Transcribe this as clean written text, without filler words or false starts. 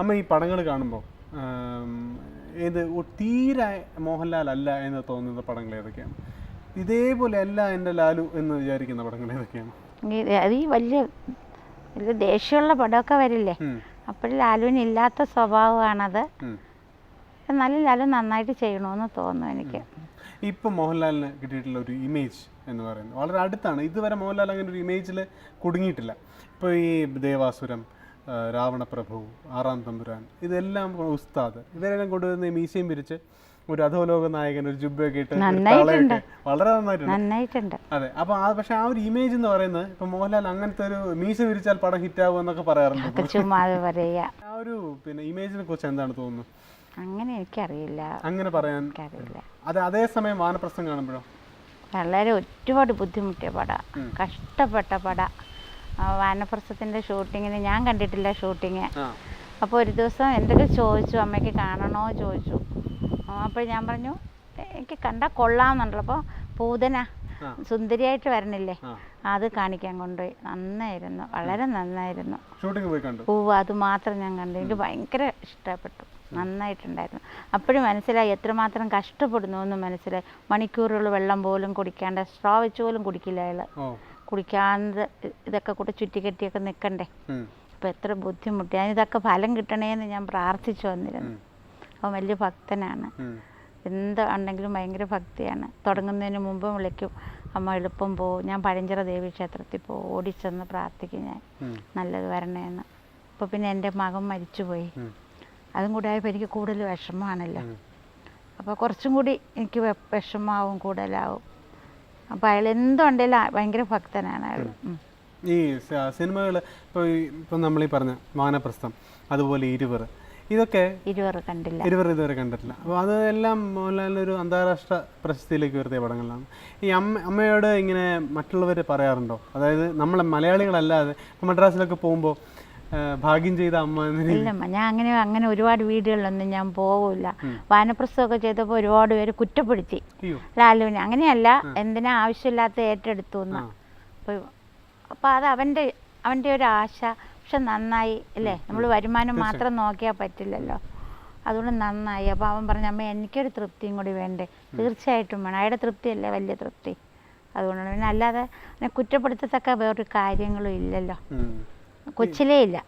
അമ്മ ഈ പടങ്ങൾ കാണുമ്പോൾ ഇത് തീരെ മോഹൻലാൽ അല്ല എന്ന് തോന്നുന്ന പടങ്ങൾ ഏതൊക്കെയാണ്? ഇതേപോലെ അല്ല എൻ്റെ ലാലു എന്ന് വിചാരിക്കുന്ന പടങ്ങൾ ഏതൊക്കെയാണ്? അത് ഈ വലിയ ദേഷ്യമുള്ള പടമൊക്കെ വരില്ലേ, അപ്പോഴും ലാലുവിന് ഇല്ലാത്ത സ്വഭാവമാണത്. എന്നാലും ലാലു നന്നായിട്ട് ചെയ്യണമെന്ന് തോന്നുന്നു എനിക്ക്. ഇപ്പം മോഹൻലാലിന് കിട്ടിയിട്ടുള്ള ഒരു ഇമേജ് എന്ന് പറയുന്നത് വളരെ അടുത്താണ്. ഇതുവരെ മോഹൻലാൽ അങ്ങനെ ഒരു ഇമേജിൽ കുടുങ്ങിയിട്ടില്ല. ഇപ്പോൾ ഈ ദേവാസുരം, രാവണപ്രഭു, ആറാം തമ്പുരാൻ, ഇതെല്ലാം ഉസ്താദ്, ഇവരെല്ലാം കൊണ്ടുവരുന്ന മീശയും പിരിച്ച് ഒരു അധോലോക നായകൻ, ഒരു ജുബ്ബയൊക്കെ ഇട്ട് വളരെ നന്നായിട്ടുണ്ട്. അതെ. അപ്പോൾ പക്ഷെ ആ ഒരു ഇമേജ് എന്ന് പറയുന്നത് ഇപ്പൊ മോഹൻലാൽ അങ്ങനത്തെ ഒരു മീശ വിരിച്ചാൽ പടം ഹിറ്റാവും എന്നൊക്കെ പറയാറുണ്ട്. ആ ഒരു ഇമേജിനെ കുറിച്ച് എന്താണ് തോന്നുന്നത്? അങ്ങനെ എനിക്കറിയില്ല, അങ്ങനെ പറയാൻ അത് അതേസമയം വാനപ്രസ്ഥം കാണുമ്പോഴോ വളരെ ഒരുപാട് ബുദ്ധിമുട്ടിയ പട, കഷ്ടപ്പെട്ട പട. വാനപ്രസ്ഥത്തിൻ്റെ ഷൂട്ടിങ്ങിന് ഞാൻ കണ്ടിട്ടില്ല ഷൂട്ടിങ്. അപ്പോൾ ഒരു ദിവസം എൻ്റെ ചോദിച്ചു, അമ്മയ്ക്ക് കാണണോ ചോദിച്ചു. അപ്പോൾ ഞാൻ പറഞ്ഞു എനിക്ക് കണ്ടാൽ കൊള്ളാമെന്നുണ്ടല്ലോ. അപ്പോൾ പൂതന സുന്ദരിയായിട്ട് വരണില്ലേ, അത് കാണിക്കാൻ കൊണ്ടുപോയി. നന്നായിരുന്നു, വളരെ നന്നായിരുന്നു. അത് മാത്രം ഞാൻ കണ്ടു, എനിക്ക് ഭയങ്കര ഇഷ്ടപ്പെട്ടു, നന്നായിട്ടുണ്ടായിരുന്നു. അപ്പോഴും മനസ്സിലായി എത്രമാത്രം കഷ്ടപ്പെടുന്നു എന്ന് മനസ്സിലായി. മണിക്കൂറുകൾ വെള്ളം പോലും കുടിക്കാണ്ട്, സ്ട്രോ വെച്ച് പോലും കുടിക്കില്ല അയാൾ, കുടിക്കാണ്ട് ഇതൊക്കെ കൂടെ ചുറ്റിക്കെട്ടിയൊക്കെ നിൽക്കണ്ടേ. അപ്പോൾ എത്ര ബുദ്ധിമുട്ടി. അതിനിതൊക്കെ ഫലം കിട്ടണേന്ന് ഞാൻ പ്രാർത്ഥിച്ചു വന്നിരുന്നു. അപ്പോൾ വലിയ ഭക്തനാണ്, എന്താണെങ്കിലും ഭയങ്കര ഭക്തിയാണ്. തുടങ്ങുന്നതിന് മുമ്പ് വിളിക്കും, അമ്മ എളുപ്പം പോവും, ഞാൻ പഴഞ്ചിറ ദേവി ക്ഷേത്രത്തിൽ പോകും, ഓടിച്ചെന്ന് പ്രാർത്ഥിക്കും ഞാൻ നല്ലത് വരണേന്ന്. അപ്പോൾ പിന്നെ എൻ്റെ മകൻ മരിച്ചുപോയി, അതും കൂടെ ആയപ്പോൾ എനിക്ക് കൂടുതൽ വിഷമമാണല്ലോ. അപ്പോൾ കുറച്ചും കൂടി എനിക്ക് വിഷമാവും, കൂടുതലാവും. അപ്പോൾ അയാൾ എന്തുണ്ടെങ്കിലും ഭയങ്കര ഭക്തനാണ് അയാൾ. ഈ സിനിമകൾ ഇപ്പോൾ നമ്മളീ പറഞ്ഞ വാനപ്രസ്ഥം, അതുപോലെ ഇതൊക്കെ കണ്ടില്ല, ഇതുവരെ കണ്ടിട്ടില്ല. അപ്പോൾ അതെല്ലാം മോഹൻലാലിനൊരു അന്താരാഷ്ട്ര പ്രശസ്തിയിലേക്ക് ഉയർത്തിയ പടങ്ങളാണ്. ഈ അമ്മയോട് ഇങ്ങനെ മറ്റുള്ളവർ പറയാറുണ്ടോ? അതായത് നമ്മളെ മലയാളികളല്ലാതെ മദ്രാസിലൊക്കെ പോകുമ്പോൾ ഭാഗ്യം ചെയ്ത അമ്മ? ഇല്ലമ്മ, ഞാൻ അങ്ങനെ ഒരുപാട് വീടുകളിലൊന്നും ഞാൻ പോവില്ല. വാനപ്രസ്ഥമൊക്കെ ചെയ്തപ്പോൾ ഒരുപാട് പേര് കുറ്റപ്പെടുത്തി ലാലുവിനെ. അങ്ങനെയല്ല, എന്തിനാ ആവശ്യമില്ലാത്ത ഏറ്റെടുത്തു എന്നാ. അപ്പോൾ അത് അവൻ്റെ ഒരു ആശ. പക്ഷെ നന്നായി അല്ലേ, നമ്മൾ വരുമാനം മാത്രം നോക്കിയാൽ പറ്റില്ലല്ലോ, അതുകൊണ്ട് നന്നായി. അപ്പോൾ അവൻ പറഞ്ഞു, അമ്മ എനിക്കൊരു തൃപ്തിയും കൂടി വേണ്ടേ? തീർച്ചയായിട്ടും വേണം, അയാളുടെ തൃപ്തിയല്ലേ വലിയ തൃപ്തി. അതുകൊണ്ടാണ്. പിന്നെ അല്ലാതെ കുറ്റപ്പെടുത്തത്തക്ക വേറൊരു കാര്യങ്ങളും ഇല്ലല്ലോ, കൊച്ചിലേ ഇല്ല.